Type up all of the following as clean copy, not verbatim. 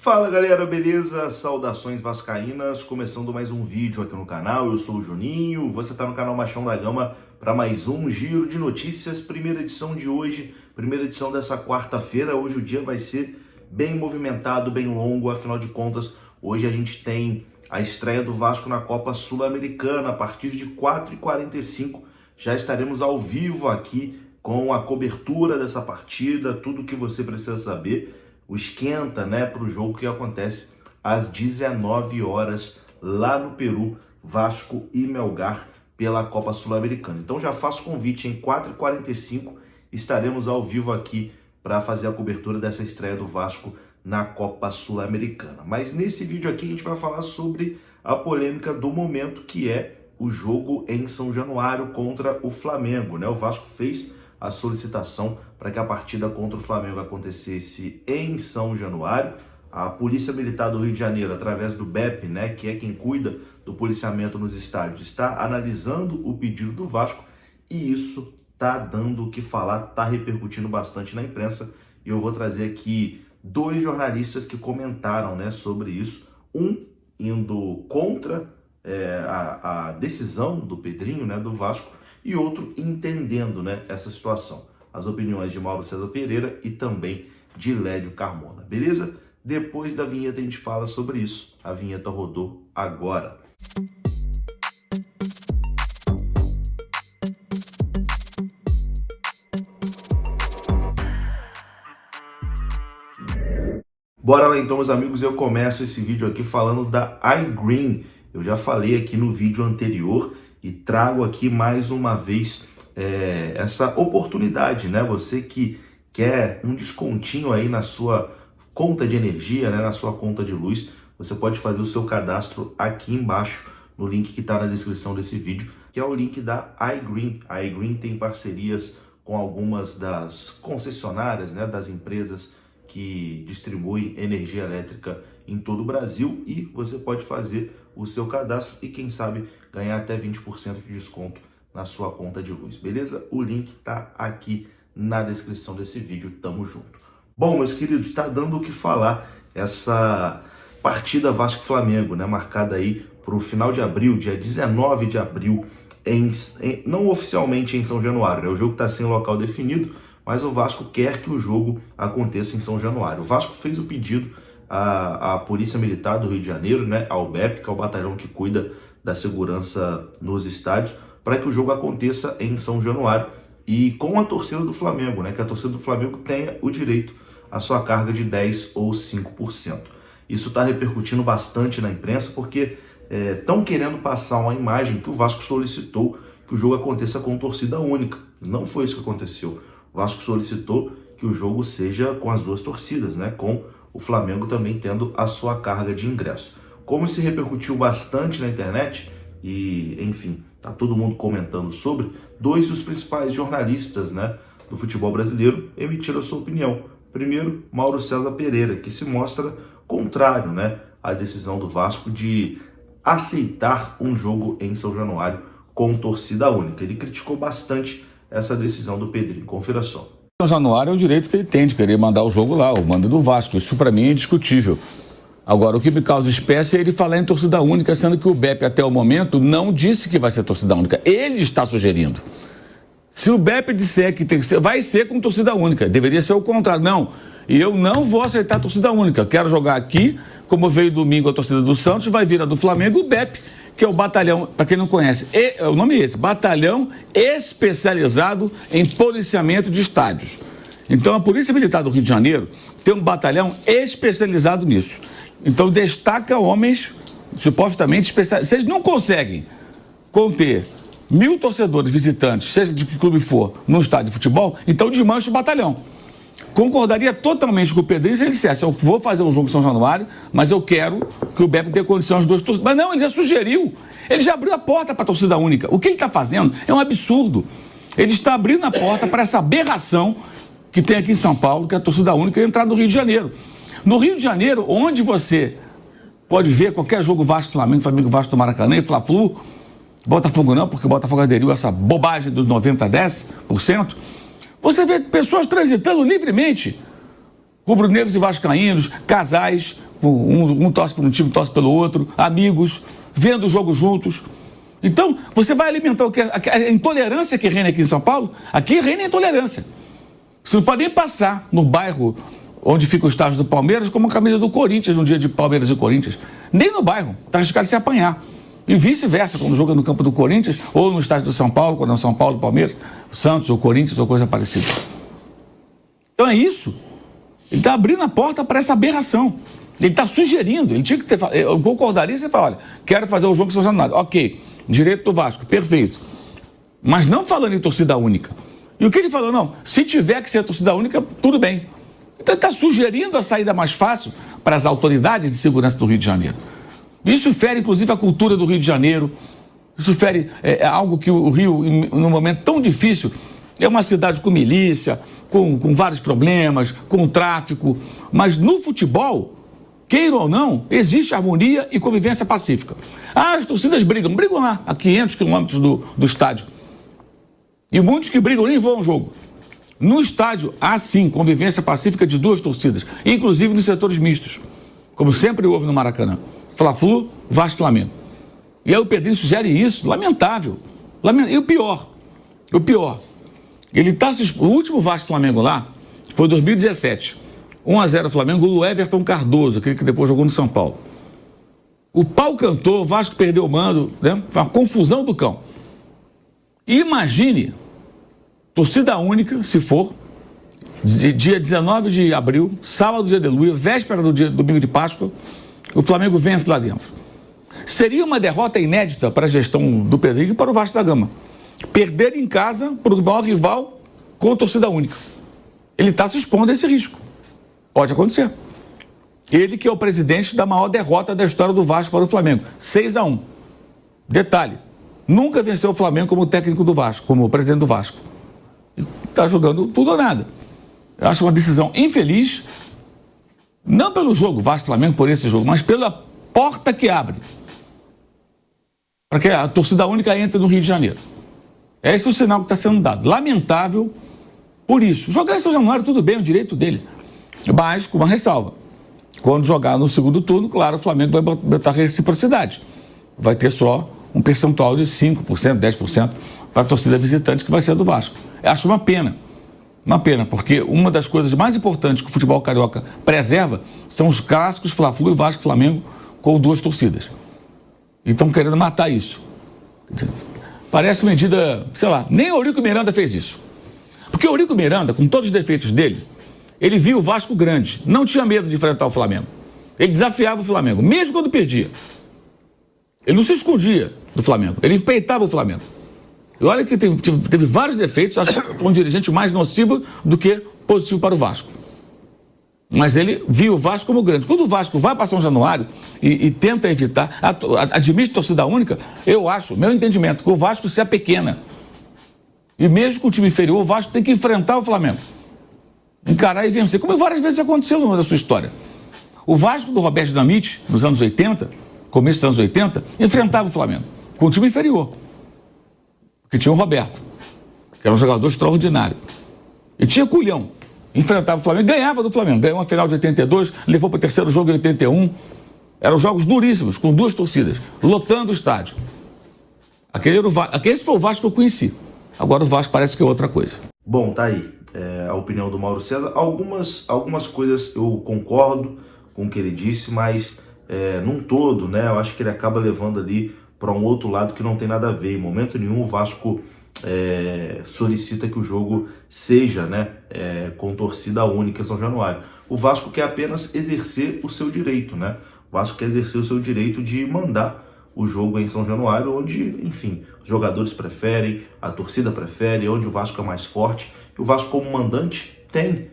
Fala galera, beleza? Saudações vascaínas, começando mais um vídeo aqui no canal. Eu sou o Juninho, você está no canal Machão da Gama para mais um Giro de Notícias, primeira edição de hoje, primeira edição dessa quarta-feira. Hoje o dia vai ser bem movimentado, bem longo, afinal de contas, hoje a gente tem a estreia do Vasco na Copa Sul-Americana. A partir de 4h45 já estaremos ao vivo aqui com a cobertura dessa partida, tudo que você precisa saber. O esquenta, né, para o jogo que acontece às 19 horas lá no Peru, Vasco e Melgar pela Copa Sul-Americana. Então já faço convite, em 4h45 estaremos ao vivo aqui para fazer a cobertura dessa estreia do Vasco na Copa Sul-Americana. Mas nesse vídeo aqui a gente vai falar sobre a polêmica do momento, que é o jogo em São Januário contra o Flamengo, né? O Vasco fez a solicitação para que a partida contra o Flamengo acontecesse em São Januário. A Polícia Militar do Rio de Janeiro, através do BEP, né, que é quem cuida do policiamento nos estádios, está analisando o pedido do Vasco e isso está dando o que falar, está repercutindo bastante na imprensa. E eu vou trazer aqui dois jornalistas que comentaram, né, sobre isso, um indo contra a decisão do Pedrinho, né, do Vasco, e outro entendendo, né, essa situação. As opiniões de Mauro César Pereira e também de Lédio Carmona, beleza? Depois da vinheta a gente fala sobre isso. A vinheta rodou agora. Bora lá então, meus amigos, eu começo esse vídeo aqui falando da iGreen. Eu já falei aqui no vídeo anterior e trago aqui mais uma vez essa oportunidade, né? Você que quer um descontinho aí na sua conta de energia, né? Na sua conta de luz, você pode fazer o seu cadastro aqui embaixo no link que está na descrição desse vídeo, que é o link da iGreen. A iGreen tem parcerias com algumas das concessionárias, né? Das empresas que distribuem energia elétrica em todo o Brasil, e você pode fazer o seu cadastro e quem sabe ganhar até 20% de desconto na sua conta de luz, beleza? O link tá aqui na descrição desse vídeo, tamo junto. Bom, meus queridos, tá dando o que falar essa partida Vasco-Flamengo, né? Marcada aí para o final de abril, dia 19 de abril, não oficialmente em São Januário, né? O jogo tá sem local definido, mas o Vasco quer que o jogo aconteça em São Januário. O Vasco fez o pedido à Polícia Militar do Rio de Janeiro, né, ao BEP, que é o batalhão que cuida da segurança nos estádios, para que o jogo aconteça em São Januário e com a torcida do Flamengo, né, que a torcida do Flamengo tenha o direito à sua carga de 10% ou 5%. Isso está repercutindo bastante na imprensa, porque estão querendo passar uma imagem que o Vasco solicitou que o jogo aconteça com torcida única. Não foi isso que aconteceu. O Vasco solicitou que o jogo seja com as duas torcidas, né, com o Flamengo também tendo a sua carga de ingresso. Como isso repercutiu bastante na internet, e enfim, tá todo mundo comentando sobre, dois dos principais jornalistas, né, do futebol brasileiro emitiram a sua opinião. Primeiro, Mauro César Pereira, que se mostra contrário, né, à decisão do Vasco de aceitar um jogo em São Januário com torcida única. Ele criticou bastante essa decisão do Pedrinho. Confira só. São Januário é o direito que ele tem de querer mandar o jogo lá, o mando do Vasco. Isso para mim é indiscutível. Agora, o que me causa espécie é ele falar em torcida única, sendo que o BEP até o momento não disse que vai ser torcida única. Ele está sugerindo. Se o BEP disser que tem que ser, vai ser com torcida única. Deveria ser o contrário. Não, e eu não vou aceitar a torcida única. Eu quero jogar aqui, como veio domingo a torcida do Santos, vai vir a do Flamengo, o BEP, que é o batalhão, para quem não conhece, o nome é esse, Batalhão Especializado em Policiamento de Estádios. Então a Polícia Militar do Rio de Janeiro tem um batalhão especializado nisso. Então destaca homens supostamente especializados. Se eles não conseguem conter 1.000 torcedores visitantes, seja de que clube for, num estádio de futebol, então desmancha o batalhão. Concordaria totalmente com o Pedrinho se ele dissesse: eu vou fazer um jogo em São Januário, mas eu quero que o BEP dê condição aos dois torcedores. Mas não, ele já sugeriu, ele já abriu a porta para a torcida única. O que ele está fazendo é um absurdo. Ele está abrindo a porta para essa aberração que tem aqui em São Paulo, que é a torcida única, entrar no Rio de Janeiro. No Rio de Janeiro, onde você pode ver qualquer jogo Vasco-Flamengo, Flamengo-Vasco do Maracanã, Fla-Flu, Botafogo não, porque o Botafogo aderiu a essa bobagem dos 90% a 10%, você vê pessoas transitando livremente, rubro-negros e vascaínos, casais, um torce por um time, torce pelo outro, amigos, vendo o jogo juntos. Então, você vai alimentar o que? A intolerância que reina aqui em São Paulo? Aqui reina a intolerância. Você não pode nem passar no bairro onde fica o estádio do Palmeiras como a camisa do Corinthians no dia de Palmeiras e Corinthians. Nem no bairro, está arriscado de se apanhar. E vice-versa, quando joga no campo do Corinthians ou no estádio do São Paulo, quando é o São Paulo, Palmeiras, Santos ou Corinthians ou coisa parecida. Então é isso. Ele está abrindo a porta para essa aberração. Ele está sugerindo, ele tinha que ter... Eu concordaria se ele falar, olha, quero fazer o jogo em São Januário. Ok, direito do Vasco, perfeito. Mas não falando em torcida única. E o que ele falou? Não, se tiver que ser torcida única, tudo bem. Então ele está sugerindo a saída mais fácil para as autoridades de segurança do Rio de Janeiro. Isso fere, inclusive, a cultura do Rio de Janeiro. Isso fere algo que o Rio, num momento tão difícil, é uma cidade com milícia, com vários problemas, com tráfico. Mas no futebol, queira ou não, existe harmonia e convivência pacífica. As torcidas brigam lá, a 500 quilômetros do estádio. E muitos que brigam nem vão ao jogo. No estádio, há sim convivência pacífica de duas torcidas, inclusive nos setores mistos, como sempre houve no Maracanã. Fla-Flu, Vasco e Flamengo. E aí o Pedrinho sugere isso, lamentável. E o pior, ele está... O último Vasco e Flamengo lá foi em 2017. 1-0 Flamengo, o Everton Cardoso, aquele que depois jogou no São Paulo. O pau cantou, o Vasco perdeu o mando, né? Foi uma confusão do cão. E imagine, torcida única, se for, dia 19 de abril, sábado de Aleluia, véspera do dia domingo de Páscoa, o Flamengo vence lá dentro. Seria uma derrota inédita para a gestão do Pedrinho e para o Vasco da Gama. Perder em casa para o maior rival com torcida única. Ele está se expondo a esse risco. Pode acontecer. Ele que é o presidente da maior derrota da história do Vasco para o Flamengo. 6-1. Detalhe, nunca venceu o Flamengo como técnico do Vasco, como presidente do Vasco. Está jogando tudo ou nada. Eu acho uma decisão infeliz, não pelo jogo Vasco-Flamengo, por esse jogo, mas pela porta que abre para que a torcida única entre no Rio de Janeiro. Esse é o sinal que está sendo dado. Lamentável por isso. Jogar em São Januário, tudo bem, é o direito dele. Mas com uma ressalva. Quando jogar no segundo turno, claro, o Flamengo vai botar reciprocidade. Vai ter só um percentual de 5%, 10% para a torcida visitante que vai ser do Vasco. Eu acho uma pena. Uma pena, porque uma das coisas mais importantes que o futebol carioca preserva são os clássicos Fla-Flu e Vasco e Flamengo com duas torcidas. E estão querendo matar isso. Parece uma medida, sei lá, nem o Eurico Miranda fez isso. Porque o Eurico Miranda, com todos os defeitos dele, ele viu o Vasco grande, não tinha medo de enfrentar o Flamengo. Ele desafiava o Flamengo, mesmo quando perdia. Ele não se escondia do Flamengo, ele peitava o Flamengo. E olha que teve vários defeitos, acho que foi um dirigente mais nocivo do que positivo para o Vasco. Mas ele viu o Vasco como grande. Quando o Vasco vai para São Januário e tenta evitar, admite torcida única, eu acho, meu entendimento, que o Vasco se apequena. E mesmo com o time inferior, o Vasco tem que enfrentar o Flamengo. Encarar e vencer, como várias vezes aconteceu no longo da sua história. O Vasco do Roberto Dinamite, nos anos 80, começo dos anos 80, enfrentava o Flamengo, com o time inferior. Porque tinha o Roberto, que era um jogador extraordinário. E tinha culhão. Enfrentava o Flamengo, ganhava do Flamengo. Ganhou uma final de 82, levou para o terceiro jogo em 81. Eram jogos duríssimos, com duas torcidas, lotando o estádio. Esse foi o Vasco que eu conheci. Agora o Vasco parece que é outra coisa. Bom, tá aí a opinião do Mauro César. Algumas coisas eu concordo com o que ele disse, mas num todo, né, eu acho que ele acaba levando ali para um outro lado que não tem nada a ver. Em momento nenhum o Vasco solicita que o jogo seja, né, com torcida única em São Januário. O Vasco quer apenas exercer o seu direito, né? O Vasco quer exercer o seu direito de mandar o jogo em São Januário, onde, enfim, os jogadores preferem, a torcida prefere, onde o Vasco é mais forte. E o Vasco, como mandante, tem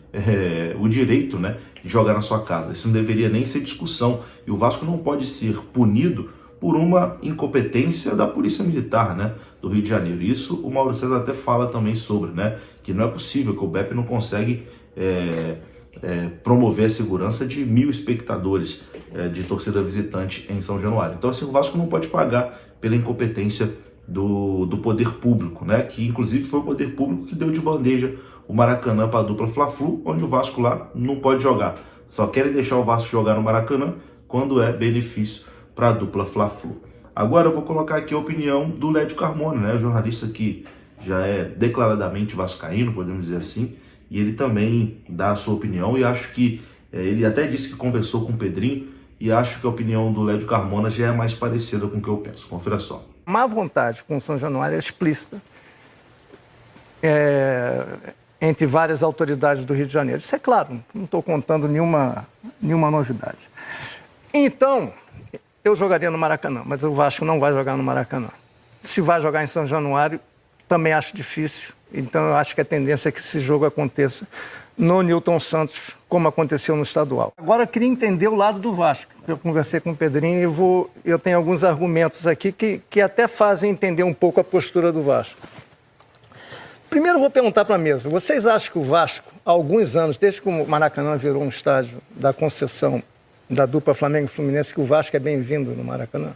o direito, né, de jogar na sua casa. Isso não deveria nem ser discussão. E o Vasco não pode ser punido por uma incompetência da Polícia Militar, né, do Rio de Janeiro. Isso o Mauro César até fala também sobre, né, que não é possível, que o BEP não consegue promover a segurança de 1.000 espectadores de torcida visitante em São Januário. Então, assim, o Vasco não pode pagar pela incompetência do poder público, né, que inclusive foi o poder público que deu de bandeja o Maracanã para a dupla Fla-Flu, onde o Vasco lá não pode jogar. Só querem deixar o Vasco jogar no Maracanã quando é benefício para a dupla Fla-Flu. Agora eu vou colocar aqui a opinião do Lédio Carmona, né, jornalista que já é declaradamente vascaíno, podemos dizer assim, e ele também dá a sua opinião, e acho que ele até disse que conversou com o Pedrinho, e acho que a opinião do Lédio Carmona já é mais parecida com o que eu penso. Confira só. Má vontade com o São Januário é explícita entre várias autoridades do Rio de Janeiro. Isso é claro, não estou contando nenhuma novidade. Então, eu jogaria no Maracanã, mas o Vasco não vai jogar no Maracanã. Se vai jogar em São Januário, também acho difícil. Então, eu acho que a tendência é que esse jogo aconteça no Newton Santos, como aconteceu no estadual. Agora, eu queria entender o lado do Vasco. Eu conversei com o Pedrinho e eu tenho alguns argumentos aqui que até fazem entender um pouco a postura do Vasco. Primeiro, eu vou perguntar para a mesa. Vocês acham que o Vasco, há alguns anos, desde que o Maracanã virou um estádio da concessão da dupla Flamengo e Fluminense, que o Vasco é bem-vindo no Maracanã?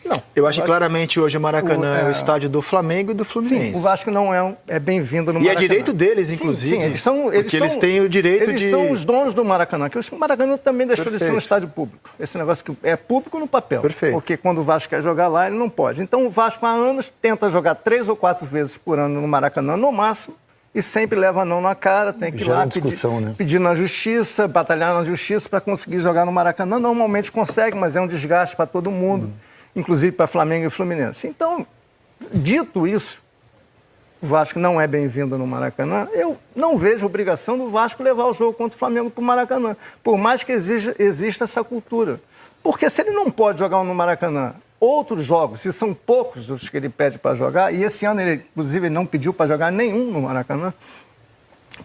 Não. Eu acho que claramente hoje o Maracanã é o estádio do Flamengo e do Fluminense. Sim, o Vasco não é bem-vindo no Maracanã. E é direito deles, inclusive. Sim, eles têm o direito eles são os donos do Maracanã, que o Maracanã também deixou de ser um estádio público. Esse negócio que é público no papel. Perfeito. Porque quando o Vasco quer jogar lá, ele não pode. Então o Vasco há anos tenta jogar 3 ou 4 vezes por ano no Maracanã, no máximo, e sempre leva não na cara, tem que ir lá pedir na justiça, batalhar na justiça para conseguir jogar no Maracanã. Normalmente consegue, mas é um desgaste para todo mundo. Inclusive para Flamengo e Fluminense. Então, dito isso, o Vasco não é bem-vindo no Maracanã. Eu não vejo obrigação do Vasco levar o jogo contra o Flamengo para o Maracanã, por mais que exista essa cultura. Porque se ele não pode jogar no Maracanã outros jogos, se são poucos os que ele pede para jogar, e esse ano, inclusive, ele não pediu para jogar nenhum no Maracanã,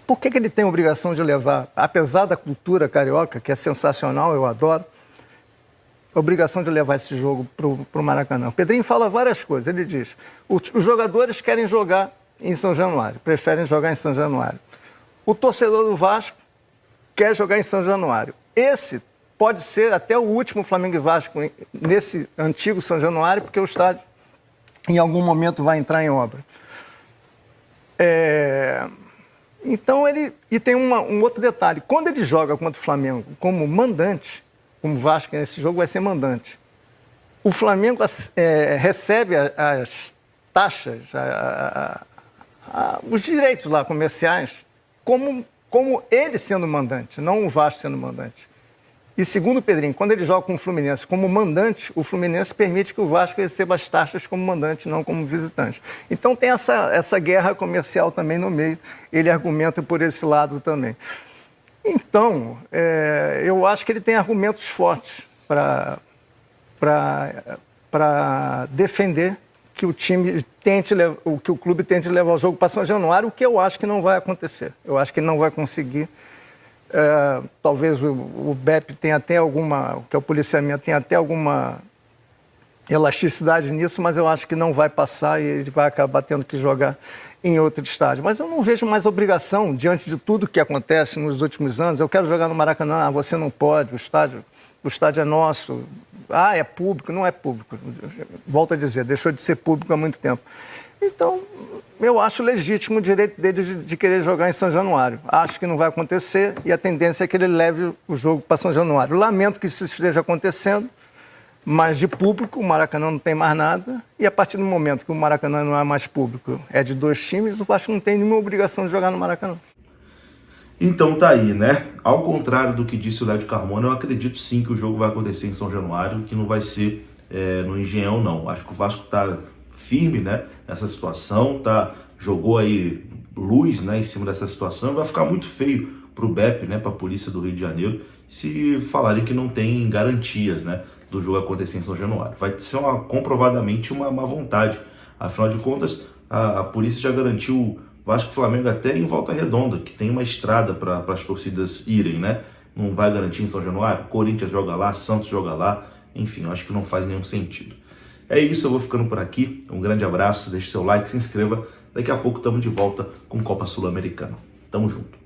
por que ele tem a obrigação de levar, apesar da cultura carioca, que é sensacional, eu adoro, a obrigação de levar esse jogo para o Maracanã? O Pedrinho fala várias coisas. Ele diz, os jogadores querem jogar em São Januário, preferem jogar em São Januário. O torcedor do Vasco quer jogar em São Januário. Esse pode ser até o último Flamengo e Vasco nesse antigo São Januário, porque o estádio em algum momento vai entrar em obra. Então e tem um outro detalhe. Quando ele joga contra o Flamengo como mandante, como o Vasco nesse jogo vai ser mandante, o Flamengo recebe as taxas, os direitos lá comerciais, como ele sendo mandante, não o Vasco sendo mandante. E segundo o Pedrinho, quando ele joga com o Fluminense como mandante, o Fluminense permite que o Vasco receba as taxas como mandante, não como visitante. Então tem essa guerra comercial também no meio, ele argumenta por esse lado também. Então, eu acho que ele tem argumentos fortes para defender que o time que o clube tente levar o jogo para São Januário, o que eu acho que não vai acontecer. Eu acho que ele não vai conseguir. Talvez o BEP tenha até que é o policiamento tenha até alguma elasticidade nisso, mas eu acho que não vai passar e ele vai acabar tendo que jogar em outro estádio. Mas eu não vejo mais obrigação, diante de tudo que acontece nos últimos anos. Eu quero jogar no Maracanã, você não pode, o estádio é nosso. É público, não é público. Volto a dizer, deixou de ser público há muito tempo. Então, eu acho legítimo o direito dele de querer jogar em São Januário. Acho que não vai acontecer e a tendência é que ele leve o jogo para São Januário. Lamento que isso esteja acontecendo, mas de público o Maracanã não tem mais nada, e a partir do momento que o Maracanã não é mais público, é de 2 times, o Vasco não tem nenhuma obrigação de jogar no Maracanã. Então tá aí, né? Ao contrário do que disse o Lédio Carmona, eu acredito sim que o jogo vai acontecer em São Januário, que não vai ser no Engenhão, não. Acho que o Vasco tá firme, né, nessa situação, jogou aí luz, né, em cima dessa situação, vai ficar muito feio pro BEP, né, pra Polícia do Rio de Janeiro, se falarem que não tem garantias, né, do jogo acontecer em São Januário. Vai ser comprovadamente uma má vontade. Afinal de contas, a polícia já garantiu Vasco e Flamengo até em Volta Redonda, que tem uma estrada para as torcidas irem, né? Não vai garantir em São Januário? Corinthians joga lá, Santos joga lá. Enfim, eu acho que não faz nenhum sentido. É isso, eu vou ficando por aqui. Um grande abraço, deixe seu like, se inscreva. Daqui a pouco estamos de volta com Copa Sul-Americana. Tamo junto.